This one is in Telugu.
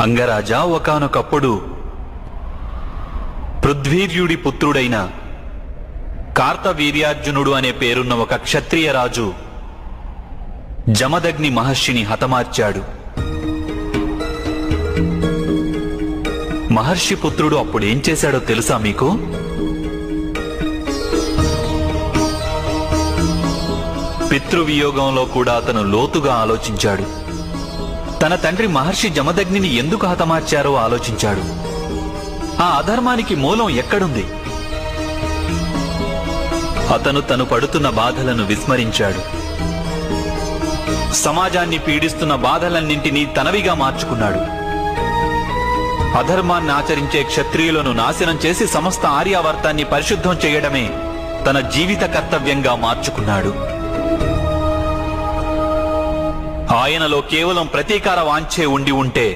అంగరాజా ఒకానొకప్పుడు పృథ్వీర్యుడి పుత్రుడైన కార్తవీర్యార్జునుడు అనే పేరున్న ఒక క్షత్రియ రాజు జమదగ్ని మహర్షిని హతమార్చాడు. మహర్షి పుత్రుడు అప్పుడేం చేశాడో తెలుసా మీకు? పితృవియోగంలో కూడా అతను లోతుగా ఆలోచించాడు. తన తండ్రి మహర్షి జమదగ్నిని ఎందుకు హతమార్చారో ఆలోచించాడు. ఆ అధర్మానికి మూలం ఎక్కడుంది? అతను తను పడుతున్న బాధలను విస్మరించాడు. సమాజాన్ని పీడిస్తున్న బాధలన్నింటినీ తనవిగా మార్చుకున్నాడు. అధర్మాన్ని ఆచరించే క్షత్రియులను నాశనం చేసి సమస్త ఆర్యావర్తాన్ని పరిశుద్ధం చేయడమే తన జీవిత కర్తవ్యంగా మార్చుకున్నాడు. ఆయనలో కేవలం ప్రతీకార వాంఛే ఉండి ఉంటే